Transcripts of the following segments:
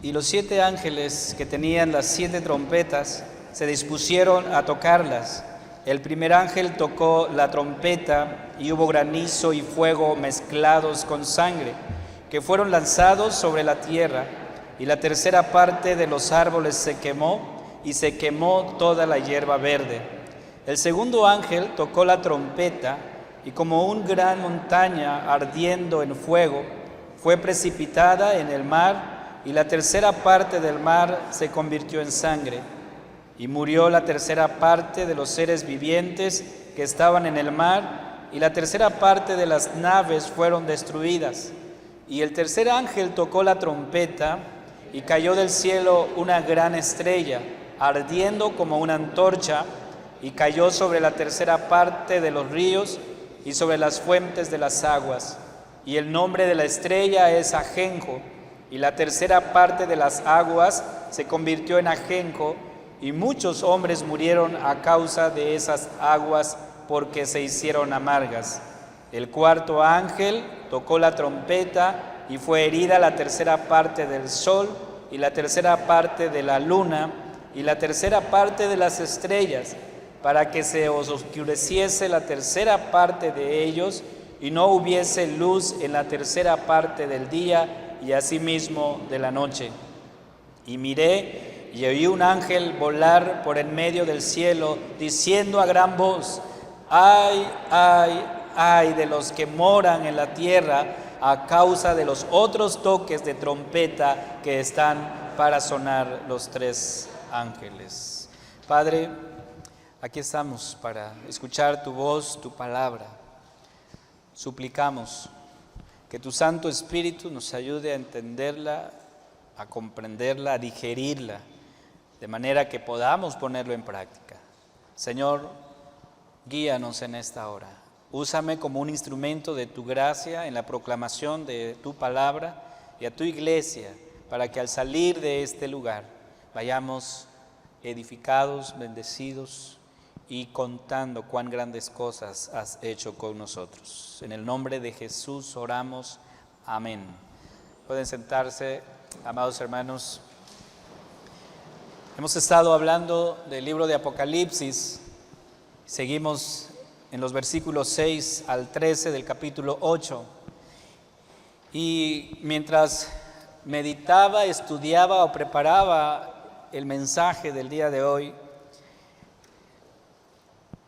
Y los 7 ángeles que tenían las 7 trompetas se dispusieron a tocarlas. El primer ángel tocó la trompeta y hubo granizo y fuego mezclados con sangre, que fueron lanzados sobre la tierra, y la tercera parte de los árboles se quemó, y se quemó toda la hierba verde. El segundo ángel tocó la trompeta, y como una gran montaña ardiendo en fuego, fue precipitada en el mar, y la tercera parte del mar se convirtió en sangre. Y murió la tercera parte de los seres vivientes que estaban en el mar, y la tercera parte de las naves fueron destruidas. Y el tercer ángel tocó la trompeta, y cayó del cielo una gran estrella, ardiendo como una antorcha, y cayó sobre la tercera parte de los ríos y sobre las fuentes de las aguas. Y el nombre de la estrella es Ajenjo, y la tercera parte de las aguas se convirtió en ajenjo, y muchos hombres murieron a causa de esas aguas porque se hicieron amargas. El cuarto ángel tocó la trompeta y fue herida la tercera parte del sol y la tercera parte de la luna y la tercera parte de las estrellas, para que se oscureciese la tercera parte de ellos y no hubiese luz en la tercera parte del día y asimismo de la noche. Y miré y oí un ángel volar por en medio del cielo, diciendo a gran voz: ¡ay, ay, ay de los que moran en la tierra a causa de los otros toques de trompeta que están para sonar los 3 ángeles! Padre, aquí estamos para escuchar tu voz, tu palabra. Suplicamos que tu Santo Espíritu nos ayude a entenderla, a comprenderla, a digerirla, de manera que podamos ponerlo en práctica. Señor, guíanos en esta hora. Úsame como un instrumento de tu gracia en la proclamación de tu palabra y a tu iglesia, para que al salir de este lugar vayamos edificados, bendecidos y contando cuán grandes cosas has hecho con nosotros. En el nombre de Jesús oramos. Amén. Pueden sentarse, amados hermanos. Hemos estado hablando del libro de Apocalipsis. Seguimos en los versículos 6 al 13 del capítulo 8. Y mientras meditaba, estudiaba o preparaba el mensaje del día de hoy,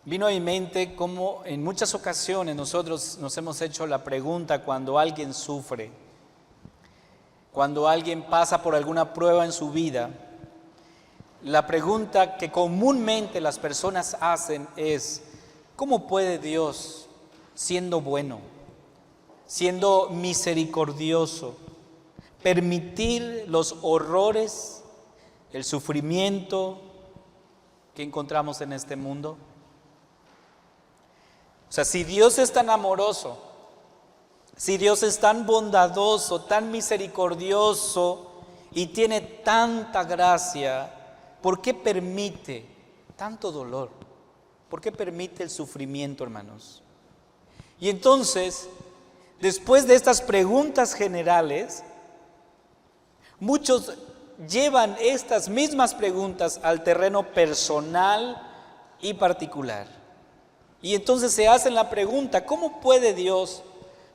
vino a mi mente cómo en muchas ocasiones nosotros nos hemos hecho la pregunta cuando alguien sufre, cuando alguien pasa por alguna prueba en su vida. La pregunta que comúnmente las personas hacen es: ¿cómo puede Dios, siendo bueno, siendo misericordioso, permitir los horrores, el sufrimiento que encontramos en este mundo? O sea, si Dios es tan amoroso, si Dios es tan bondadoso, tan misericordioso y tiene tanta gracia, ¿por qué permite tanto dolor? ¿Por qué permite el sufrimiento, hermanos? Y entonces, después de estas preguntas generales, muchos llevan estas mismas preguntas al terreno personal y particular. Y entonces se hacen la pregunta: ¿cómo puede Dios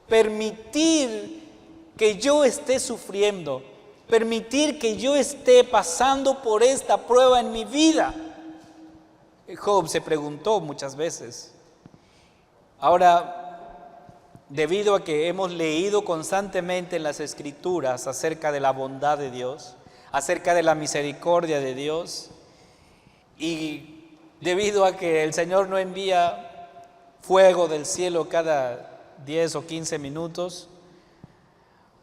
permitir que yo esté sufriendo? Permitir que yo esté pasando por esta prueba en mi vida. Job se preguntó muchas veces. Ahora, debido a que hemos leído constantemente en las Escrituras acerca de la bondad de Dios, acerca de la misericordia de Dios, y debido a que el Señor no envía fuego del cielo cada 10 o 15 minutos,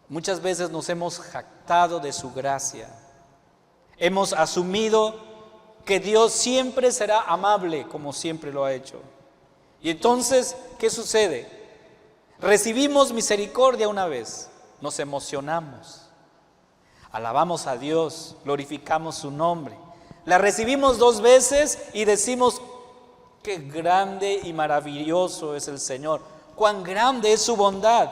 muchas veces nos hemos jactado de su gracia. Hemos asumido que Dios siempre será amable, como siempre lo ha hecho. Y entonces, ¿qué sucede? Recibimos misericordia una vez, nos emocionamos, alabamos a Dios, glorificamos su nombre. La recibimos 2 veces y decimos: qué grande y maravilloso es el Señor, cuán grande es su bondad.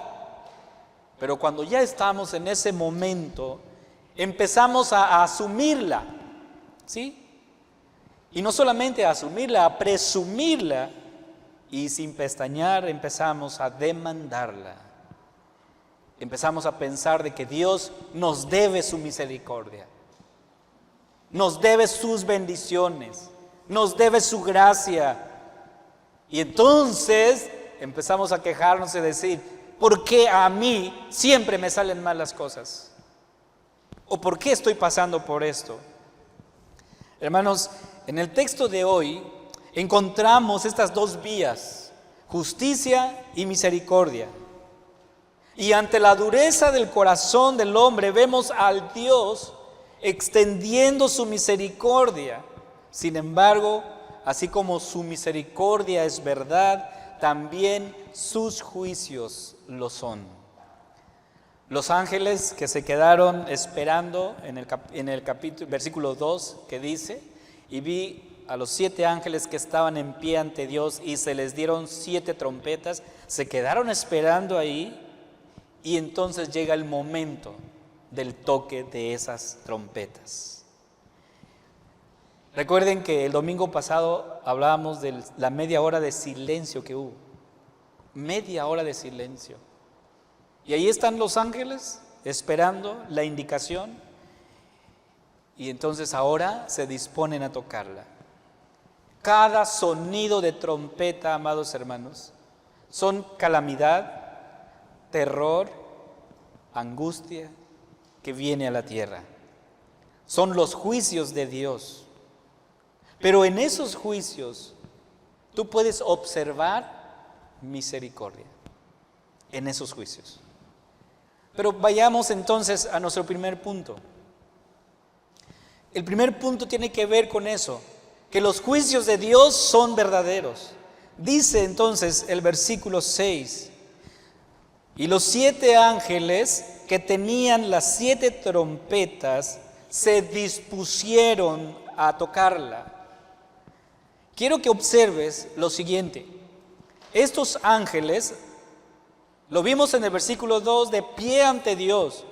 Pero cuando ya estamos en ese momento empezamos a asumirla, ¿sí? Y no solamente a asumirla, a presumirla, y sin pestañear empezamos a demandarla. Empezamos a pensar de que Dios nos debe su misericordia, nos debe sus bendiciones, nos debe su gracia. Y entonces empezamos a quejarnos y decir, ¿por qué a mí siempre me salen mal las cosas? ¿O por qué estoy pasando por esto? Hermanos, en el texto de hoy encontramos estas dos vías, justicia y misericordia. Y ante la dureza del corazón del hombre vemos al Dios extendiendo su misericordia. Sin embargo, así como su misericordia es verdad, también sus juicios lo son. Los ángeles que se quedaron esperando en el capítulo, versículo 2, que dice, y vi a los 7 ángeles que estaban en pie ante Dios y se les dieron 7 trompetas, se quedaron esperando ahí. Y entonces llega el momento del toque de esas trompetas. Recuerden que el domingo pasado hablábamos de la media hora de silencio que hubo. Media hora de silencio. Y ahí están los ángeles esperando la indicación. Y entonces ahora se disponen a tocarla. Cada sonido de trompeta, amados hermanos, son calamidad, terror, angustia que viene a la tierra. Son los juicios de Dios. Pero en esos juicios tú puedes observar misericordia. En esos juicios. Pero vayamos entonces a nuestro primer punto. El primer punto tiene que ver con eso, que los juicios de Dios son verdaderos. Dice entonces el versículo 6, y los 7 ángeles que tenían las 7 trompetas se dispusieron a tocarla. Quiero que observes lo siguiente. Estos ángeles, lo vimos en el versículo 2, de pie ante Dios,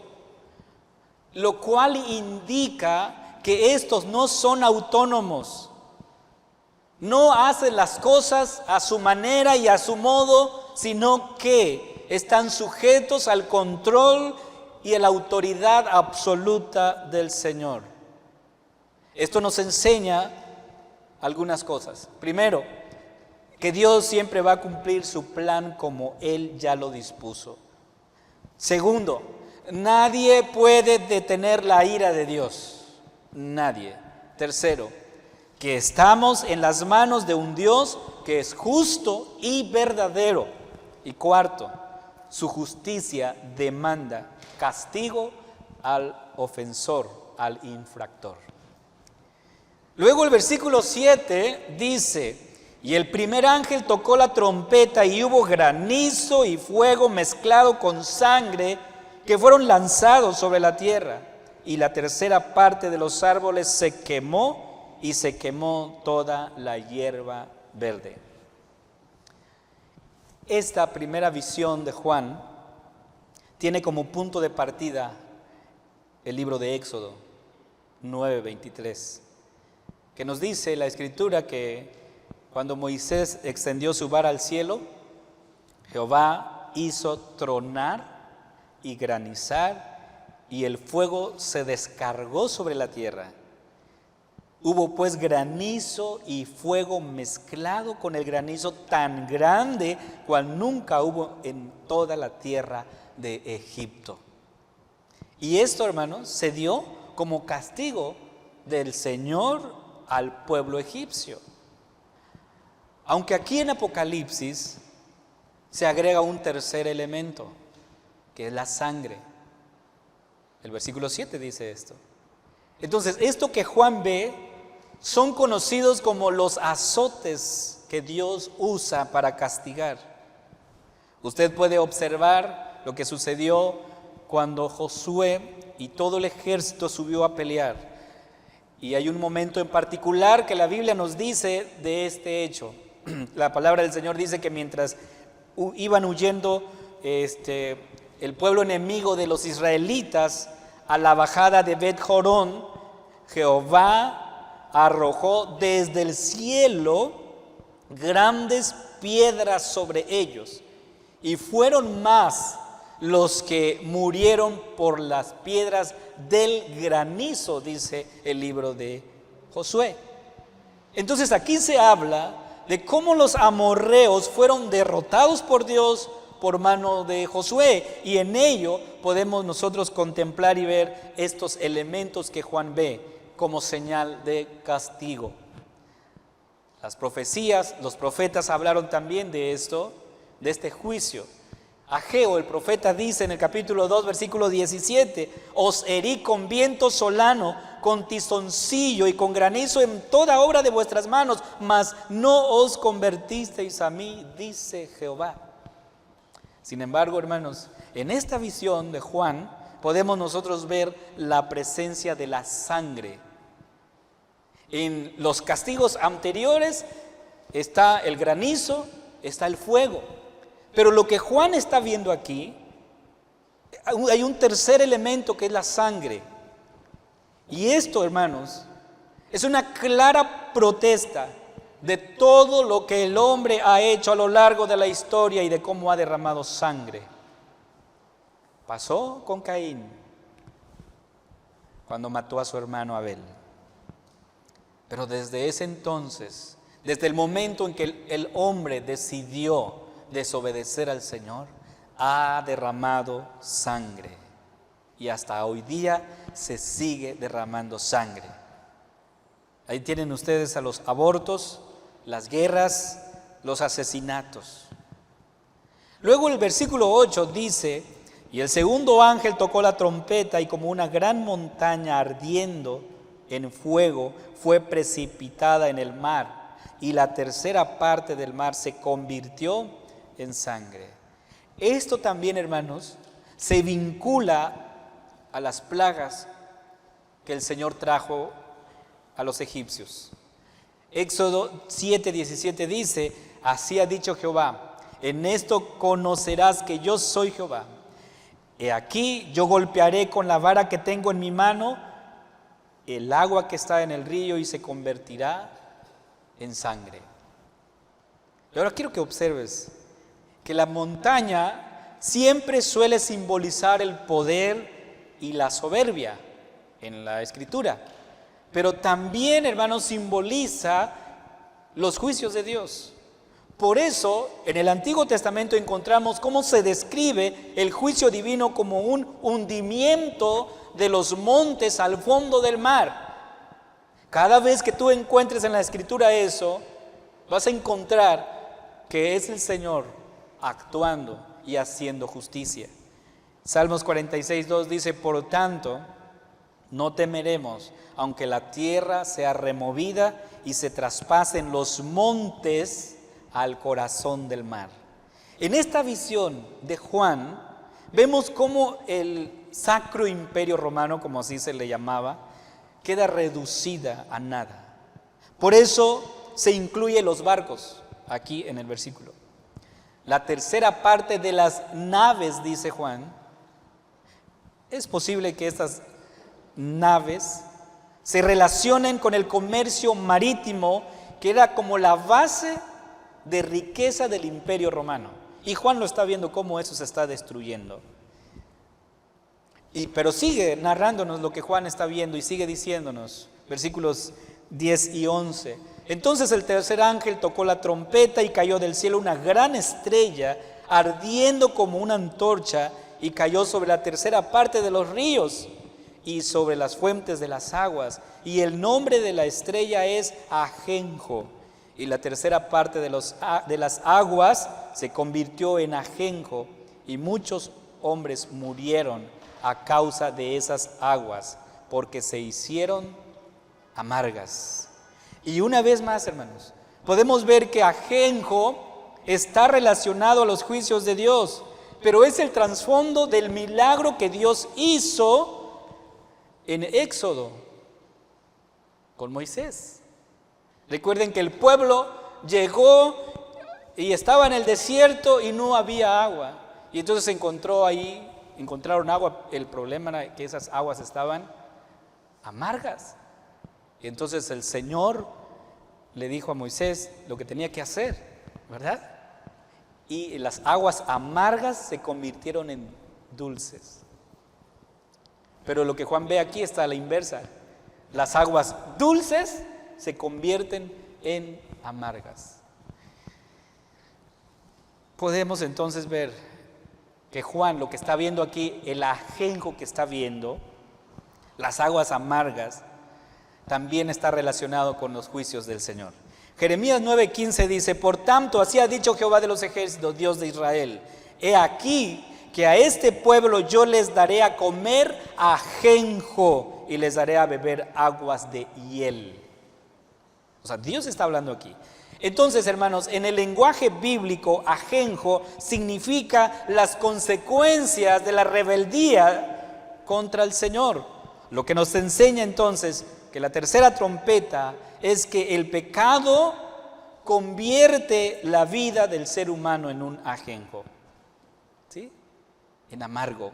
lo cual indica que estos no son autónomos. No hacen las cosas a su manera y a su modo, sino que están sujetos al control y a la autoridad absoluta del Señor. Esto nos enseña algunas cosas. Primero, que Dios siempre va a cumplir su plan como Él ya lo dispuso. Segundo, nadie puede detener la ira de Dios. Nadie. Tercero, que estamos en las manos de un Dios que es justo y verdadero. Y cuarto, su justicia demanda castigo al ofensor, al infractor. Luego el versículo 7 dice, y el primer ángel tocó la trompeta y hubo granizo y fuego mezclado con sangre que fueron lanzados sobre la tierra. Y la tercera parte de los árboles se quemó y se quemó toda la hierba verde. Esta primera visión de Juan tiene como punto de partida el libro de Éxodo 9:23, que nos dice la Escritura que cuando Moisés extendió su vara al cielo, Jehová hizo tronar y granizar, y el fuego se descargó sobre la tierra. Hubo pues granizo y fuego mezclado con el granizo tan grande cual nunca hubo en toda la tierra de Egipto. Y esto, hermanos, se dio como castigo del Señor al pueblo egipcio. Aunque aquí en Apocalipsis se agrega un tercer elemento, que es la sangre. El versículo 7 dice esto. Entonces, esto que Juan ve son conocidos como los azotes que Dios usa para castigar. Usted puede observar lo que sucedió cuando Josué y todo el ejército subió a pelear. Y hay un momento en particular que la Biblia nos dice de este hecho. La palabra del Señor dice que mientras iban huyendo el pueblo enemigo de los israelitas a la bajada de Bet-Jorón, Jehová arrojó desde el cielo grandes piedras sobre ellos, y fueron más los que murieron por las piedras del granizo, dice el libro de Josué. Entonces aquí se habla de cómo los amorreos fueron derrotados por Dios por mano de Josué, y en ello podemos nosotros contemplar y ver estos elementos que Juan ve como señal de castigo. Las profecías, los profetas hablaron también de esto, de este juicio. Ageo, el profeta, dice en el capítulo 2, versículo 17: os herí con viento solano, con tizoncillo y con granizo en toda obra de vuestras manos, mas no os convertisteis a mí, dice Jehová. Sin embargo, hermanos, en esta visión de Juan podemos nosotros ver la presencia de la sangre. En los castigos anteriores está el granizo, está el fuego. Pero lo que Juan está viendo aquí, hay un tercer elemento que es la sangre. Y esto, hermanos, es una clara protesta de todo lo que el hombre ha hecho a lo largo de la historia y de cómo ha derramado sangre. Pasó con Caín, cuando mató a su hermano Abel. Pero desde ese entonces, desde el momento en que el hombre decidió desobedecer al Señor, ha derramado sangre. Y hasta hoy día se sigue derramando sangre. Ahí tienen ustedes a los abortos, las guerras, los asesinatos. Luego el versículo 8 dice: y el segundo ángel tocó la trompeta, y como una gran montaña ardiendo en fuego fue precipitada en el mar, y la tercera parte del mar se convirtió en sangre. Esto también, hermanos, se vincula a las plagas que el Señor trajo a los egipcios. Éxodo 7:17 dice: así ha dicho Jehová, en esto conocerás que yo soy Jehová. He aquí, yo golpearé con la vara que tengo en mi mano el agua que está en el río, y se convertirá en sangre. Y ahora quiero que observes que la montaña siempre suele simbolizar el poder y la soberbia en la Escritura, pero también, hermanos, simboliza los juicios de Dios. Por eso, en el Antiguo Testamento encontramos cómo se describe el juicio divino como un hundimiento de los montes al fondo del mar. Cada vez que tú encuentres en la Escritura eso, vas a encontrar que es el Señor actuando y haciendo justicia. Salmos 46:2 dice: por tanto, no temeremos, aunque la tierra sea removida y se traspasen los montes al corazón del mar. En esta visión de Juan, vemos cómo el Sacro Imperio Romano, como así se le llamaba, queda reducida a nada. Por eso se incluye los barcos aquí en el versículo. La tercera parte de las naves, dice Juan, es posible que estas naves se relacionen con el comercio marítimo, que era como la base de riqueza del Imperio Romano. Y Juan lo está viendo cómo eso se está destruyendo. Pero sigue narrándonos lo que Juan está viendo y sigue diciéndonos, versículos 10 y 11. Entonces el tercer ángel tocó la trompeta, y cayó del cielo una gran estrella, ardiendo como una antorcha, y cayó sobre la tercera parte de los ríos y sobre las fuentes de las aguas. Y el nombre de la estrella es Ajenjo. Y la tercera parte de las aguas se convirtió en ajenjo, y muchos hombres murieron a causa de esas aguas, porque se hicieron amargas. Y una vez más, hermanos, podemos ver que ajenjo está relacionado a los juicios de Dios, pero es el trasfondo del milagro que Dios hizo en Éxodo con Moisés. Recuerden que el pueblo llegó y estaba en el desierto y no había agua. Y entonces se encontró ahí encontraron agua, el problema era que esas aguas estaban amargas. Y entonces el Señor le dijo a Moisés lo que tenía que hacer, ¿verdad? Y las aguas amargas se convirtieron en dulces. Pero lo que Juan ve aquí está a la inversa. Las aguas dulces se convierten en amargas. Podemos entonces ver que Juan lo que está viendo aquí, el ajenjo que está viendo, las aguas amargas, también está relacionado con los juicios del Señor. Jeremías 9:15 dice: por tanto, así ha dicho Jehová de los ejércitos, Dios de Israel: he aquí que a este pueblo yo les daré a comer ajenjo y les daré a beber aguas de hiel. O sea, Dios está hablando aquí. Entonces, hermanos, en el lenguaje bíblico, ajenjo significa las consecuencias de la rebeldía contra el Señor. Lo que nos enseña entonces que la tercera trompeta es que el pecado convierte la vida del ser humano en un ajenjo, ¿sí? En amargo.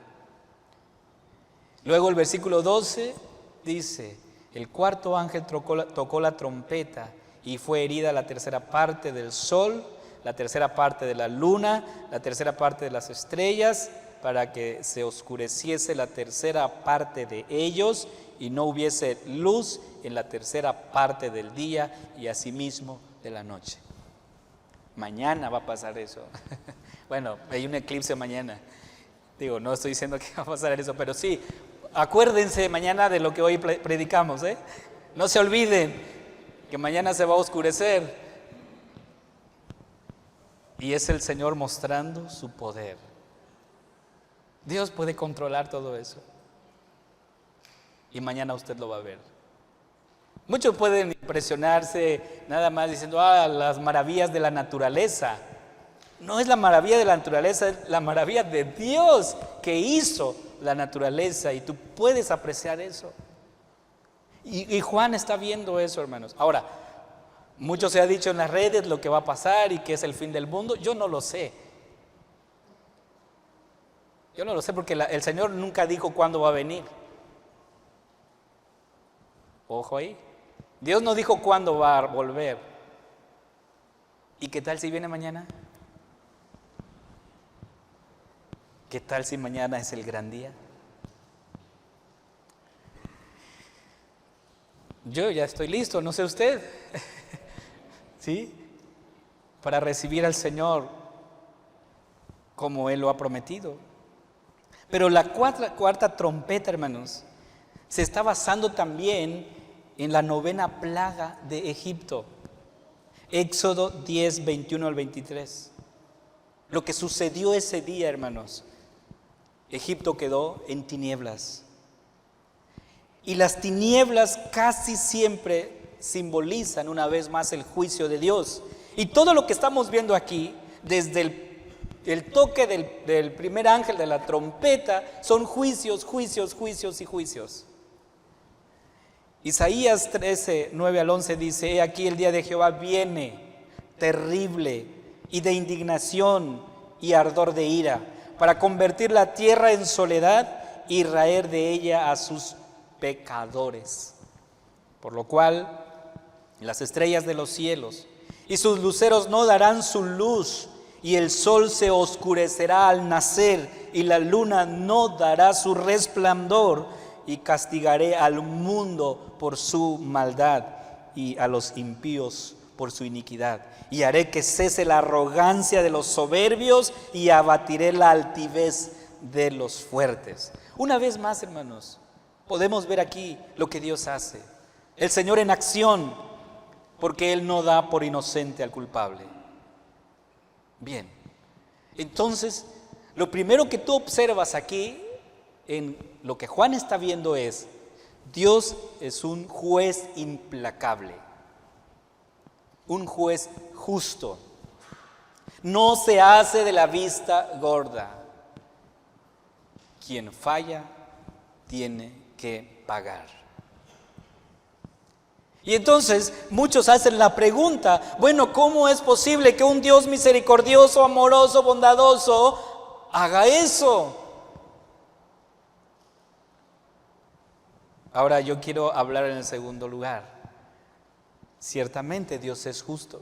Luego el versículo 12 dice: el cuarto ángel tocó la trompeta y fue herida la tercera parte del sol, la tercera parte de la luna, la tercera parte de las estrellas, para que se oscureciese la tercera parte de ellos y no hubiese luz en la tercera parte del día y asimismo de la noche. Mañana va a pasar eso. Bueno, hay un eclipse mañana. Digo, no estoy diciendo que va a pasar eso, pero sí, acuérdense mañana de lo que hoy predicamos, ¿eh? No se olviden que mañana se va a oscurecer. Y es el Señor mostrando su poder. Dios puede controlar todo eso. Y mañana usted lo va a ver. Muchos pueden impresionarse nada más diciendo: las maravillas de la naturaleza. No es la maravilla de la naturaleza, es la maravilla de Dios que hizo la naturaleza, y tú puedes apreciar eso. Y Juan está viendo eso, hermanos. Ahora, mucho se ha dicho en las redes lo que va a pasar y que es el fin del mundo. Yo no lo sé. Yo no lo sé porque el Señor nunca dijo cuándo va a venir. Ojo ahí. Dios no dijo cuándo va a volver. ¿Y qué tal si viene mañana? ¿Qué tal si mañana es el gran día? Yo ya estoy listo, no sé usted, ¿sí? Para recibir al Señor como Él lo ha prometido. Pero la cuarta trompeta, hermanos, se está basando también en la novena plaga de Egipto. Éxodo 10, 21 al 23. Lo que sucedió ese día, hermanos: Egipto quedó en tinieblas. Y las tinieblas casi siempre simbolizan una vez más el juicio de Dios. Y todo lo que estamos viendo aquí, desde el toque del primer ángel de la trompeta, son juicios, juicios, juicios y juicios. Isaías 13, 9 al 11 dice: he aquí el día de Jehová viene, terrible y de indignación y ardor de ira, para convertir la tierra en soledad y raer de ella a sus pecadores. Por lo cual las estrellas de los cielos y sus luceros no darán su luz, y el sol se oscurecerá al nacer, y la luna no dará su resplandor, y castigaré al mundo por su maldad y a los impíos por su iniquidad, y haré que cese la arrogancia de los soberbios y abatiré la altivez de los fuertes. Una vez más, hermanos, podemos ver aquí lo que Dios hace. El Señor en acción, porque Él no da por inocente al culpable. Bien, entonces, lo primero que tú observas aquí, en lo que Juan está viendo, es: Dios es un juez implacable, un juez justo. No se hace de la vista gorda. Quien falla tiene que pagar. Y entonces muchos hacen la pregunta: bueno, ¿cómo es posible que un Dios misericordioso, amoroso, bondadoso haga eso? Ahora yo quiero hablar en el segundo lugar. Ciertamente Dios es justo,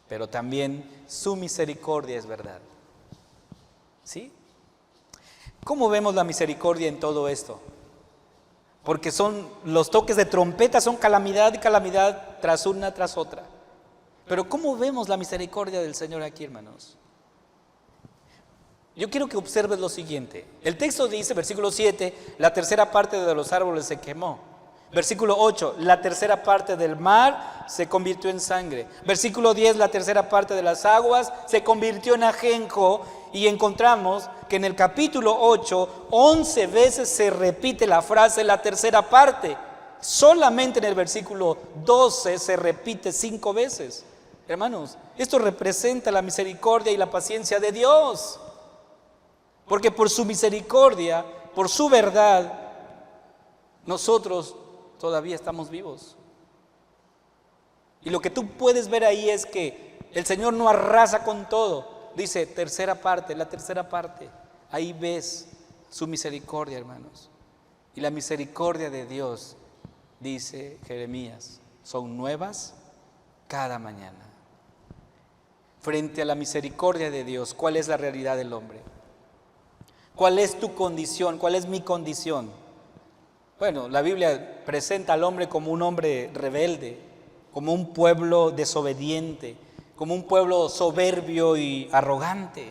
pero también su misericordia es verdad. ¿Sí? ¿Cómo vemos la misericordia en todo esto? Porque son los toques de trompeta, son calamidad y calamidad tras una tras otra. Pero ¿cómo vemos la misericordia del Señor aquí, hermanos? Yo quiero que observes lo siguiente. El texto dice, versículo 7, la tercera parte de los árboles se quemó. Versículo 8, la tercera parte del mar se convirtió en sangre. Versículo 10, la tercera parte de las aguas se convirtió en ajenjo. Y encontramos que en el capítulo 8, 11 veces se repite la frase la tercera parte. Solamente en el versículo 12 se repite 5 veces. Hermanos, esto representa la misericordia y la paciencia de Dios. Porque por su misericordia, por su verdad, nosotros todavía estamos vivos. Y lo que tú puedes ver ahí es que el Señor no arrasa con todo. Dice tercera parte, la tercera parte. Ahí ves su misericordia, hermanos. Y la misericordia de Dios, dice Jeremías, son nuevas cada mañana. Frente a la misericordia de Dios, ¿cuál es la realidad del hombre? ¿Cuál es tu condición? ¿Cuál es mi condición? Bueno, la Biblia presenta al hombre como un hombre rebelde, como un pueblo desobediente, como un pueblo soberbio y arrogante.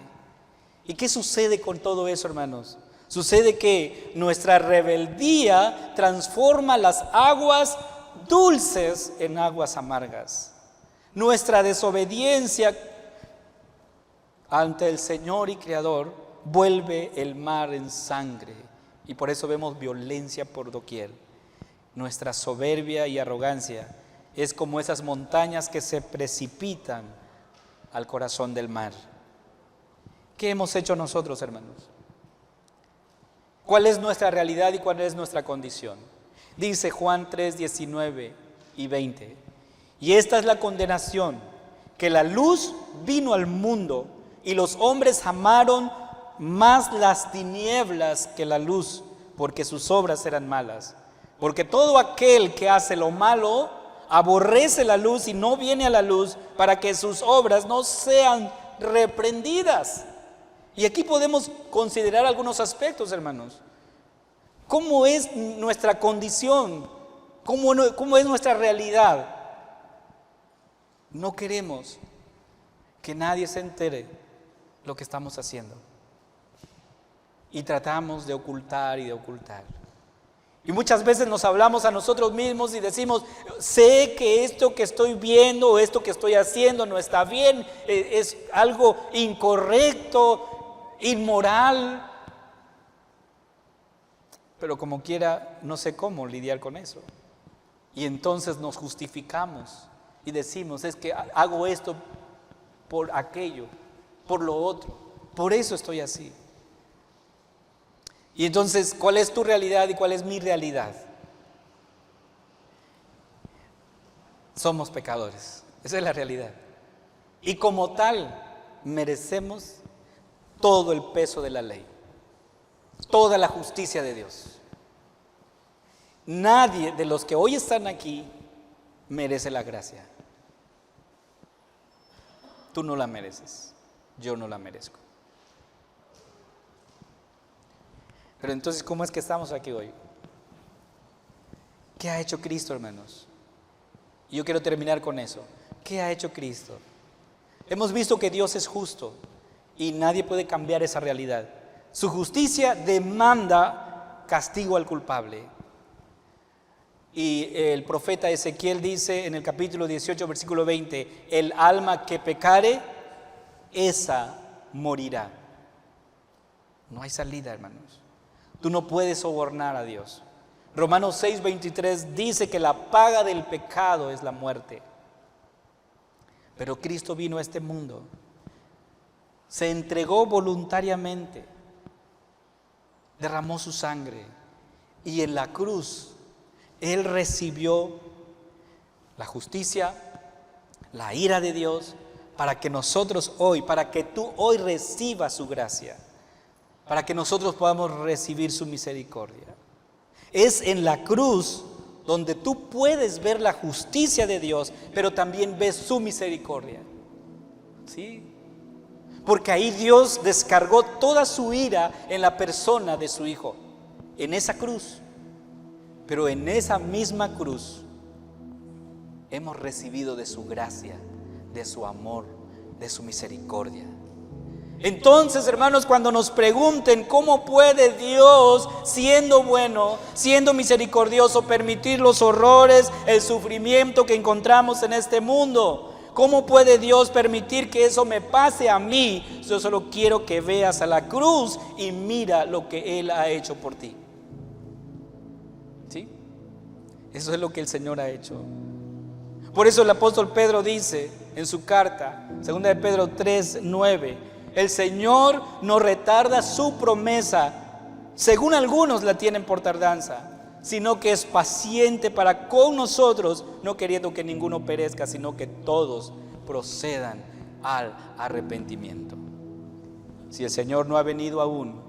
¿Y qué sucede con todo eso, hermanos? Sucede que nuestra rebeldía transforma las aguas dulces en aguas amargas. Nuestra desobediencia ante el Señor y Creador vuelve el mar en sangre, y por eso vemos violencia por doquier. Nuestra soberbia y arrogancia es como esas montañas que se precipitan al corazón del mar. ¿Qué hemos hecho nosotros, hermanos? ¿Cuál es nuestra realidad y cuál es nuestra condición? Dice Juan 3, 19 y 20. Y esta es la condenación, que la luz vino al mundo y los hombres amaron más las tinieblas que la luz, porque sus obras eran malas. Porque todo aquel que hace lo malo aborrece la luz y no viene a la luz para que sus obras no sean reprendidas. Y aquí podemos considerar algunos aspectos, hermanos. ¿Cómo es nuestra condición? ¿Cómo es nuestra realidad? No queremos que nadie se entere lo que estamos haciendo. Y tratamos de ocultar y de ocultar. Y muchas veces nos hablamos a nosotros mismos y decimos, sé que esto que estoy viendo o esto que estoy haciendo no está bien, es algo incorrecto, inmoral. Pero como quiera, no sé cómo lidiar con eso. Y entonces nos justificamos y decimos, es que hago esto por aquello, por lo otro, por eso estoy así. Y entonces, ¿cuál es tu realidad y cuál es mi realidad? Somos pecadores, esa es la realidad. Y como tal, merecemos todo el peso de la ley, toda la justicia de Dios. Nadie de los que hoy están aquí merece la gracia. Tú no la mereces, yo no la merezco. Pero entonces, ¿cómo es que estamos aquí hoy? ¿Qué ha hecho Cristo, hermanos? Y yo quiero terminar con eso. ¿Qué ha hecho Cristo? Hemos visto que Dios es justo y nadie puede cambiar esa realidad. Su justicia demanda castigo al culpable. Y el profeta Ezequiel dice en el capítulo 18, versículo 20, el alma que pecare, esa morirá. No hay salida, hermanos. Tú no puedes sobornar a Dios. Romanos 6, 23 dice que la paga del pecado es la muerte. Pero Cristo vino a este mundo, se entregó voluntariamente, derramó su sangre y en la cruz Él recibió la justicia, la ira de Dios, para que nosotros hoy, para que tú hoy recibas su gracia, para que nosotros podamos recibir su misericordia. Es en la cruz donde tú puedes ver la justicia de Dios, pero también ves su misericordia. ¿Sí? Porque ahí Dios descargó toda su ira en la persona de su Hijo, en esa cruz. Pero en esa misma cruz hemos recibido de su gracia, de su amor, de su misericordia. Entonces, hermanos, cuando nos pregunten cómo puede Dios, siendo bueno, siendo misericordioso, permitir los horrores, el sufrimiento que encontramos en este mundo, ¿cómo puede Dios permitir que eso me pase a mí? Yo solo quiero que veas a la cruz y mira lo que Él ha hecho por ti. ¿Sí? Eso es lo que el Señor ha hecho. Por eso el apóstol Pedro dice en su carta, 2 de Pedro 3:9, el Señor no retarda su promesa, según algunos la tienen por tardanza, sino que es paciente para con nosotros, no queriendo que ninguno perezca, sino que todos procedan al arrepentimiento. Si el Señor no ha venido aún,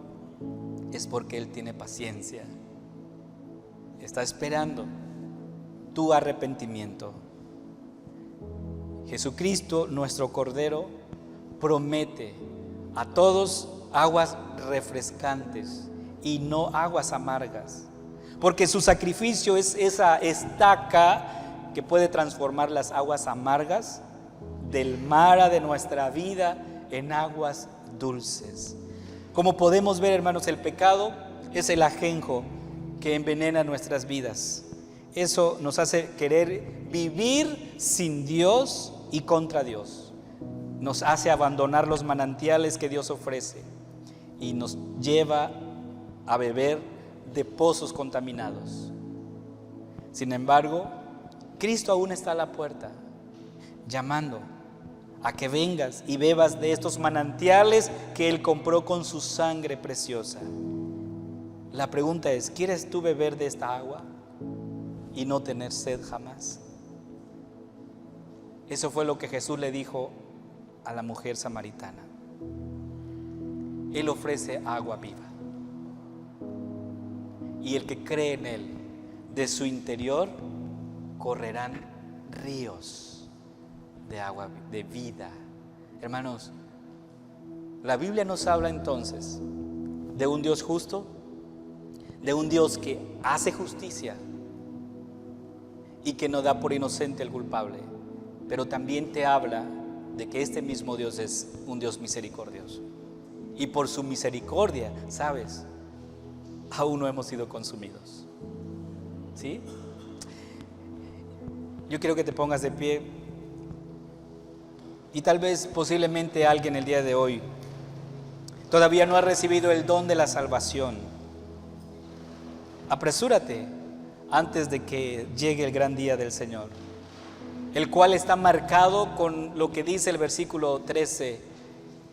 es porque Él tiene paciencia. Está esperando tu arrepentimiento. Jesucristo, nuestro Cordero, promete a todos aguas refrescantes y no aguas amargas, porque su sacrificio es esa estaca que puede transformar las aguas amargas del mar de nuestra vida en aguas dulces. Como podemos ver, hermanos, el pecado es el ajenjo que envenena nuestras vidas. Eso nos hace querer vivir sin Dios y contra Dios. Nos hace abandonar los manantiales que Dios ofrece y nos lleva a beber de pozos contaminados. Sin embargo, Cristo aún está a la puerta, llamando a que vengas y bebas de estos manantiales que Él compró con su sangre preciosa. La pregunta es, ¿quieres tú beber de esta agua y no tener sed jamás? Eso fue lo que Jesús le dijo a la mujer samaritana. Él ofrece agua viva. Y el que cree en Él, de su interior correrán ríos de agua, de vida. Hermanos, la Biblia nos habla entonces de un Dios justo, de un Dios que hace justicia y que no da por inocente al culpable, pero también te habla de que este mismo Dios es un Dios misericordioso. Y por su misericordia, ¿sabes? Aún no hemos sido consumidos. ¿Sí? Yo quiero que te pongas de pie. Y tal vez posiblemente alguien el día de hoy todavía no ha recibido el don de la salvación. Apresúrate antes de que llegue el gran día del Señor, el cual está marcado con lo que dice el versículo 13.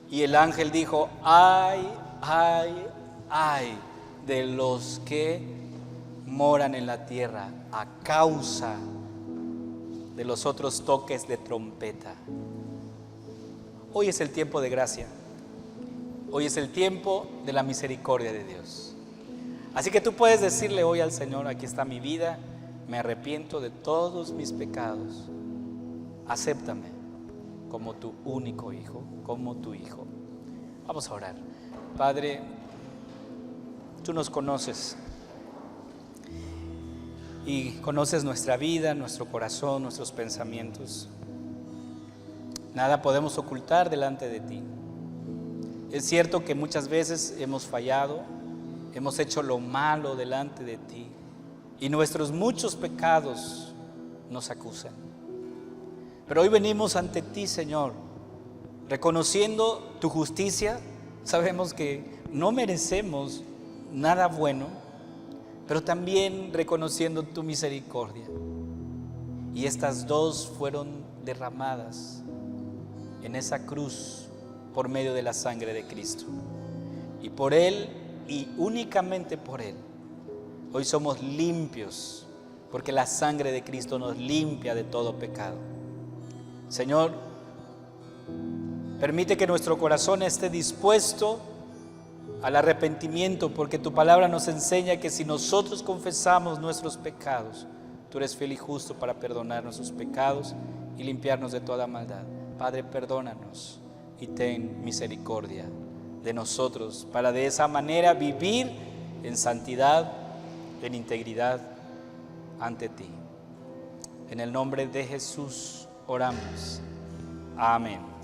Y el ángel dijo: ay, ay, ay de los que moran en la tierra a causa de los otros toques de trompeta. Hoy es el tiempo de gracia. Hoy es el tiempo de la misericordia de Dios. Así que tú puedes decirle hoy al Señor: aquí está mi vida, me arrepiento de todos mis pecados. Acéptame como tu único hijo, como tu hijo. Vamos a orar. Padre, tú nos conoces y conoces nuestra vida, nuestro corazón, nuestros pensamientos. Nada podemos ocultar delante de ti. Es cierto que muchas veces hemos fallado, hemos hecho lo malo delante de ti y nuestros muchos pecados nos acusan. Pero hoy venimos ante ti, Señor, reconociendo tu justicia. Sabemos que no merecemos nada bueno, pero también reconociendo tu misericordia. Y estas dos fueron derramadas en esa cruz por medio de la sangre de Cristo. Y por Él, y únicamente por Él, hoy somos limpios, porque la sangre de Cristo nos limpia de todo pecado. Señor, permite que nuestro corazón esté dispuesto al arrepentimiento, porque tu palabra nos enseña que si nosotros confesamos nuestros pecados, tú eres fiel y justo para perdonar nuestros pecados y limpiarnos de toda maldad. Padre, perdónanos y ten misericordia de nosotros, para de esa manera vivir en santidad, en integridad ante ti. En el nombre de Jesús oramos. Amén.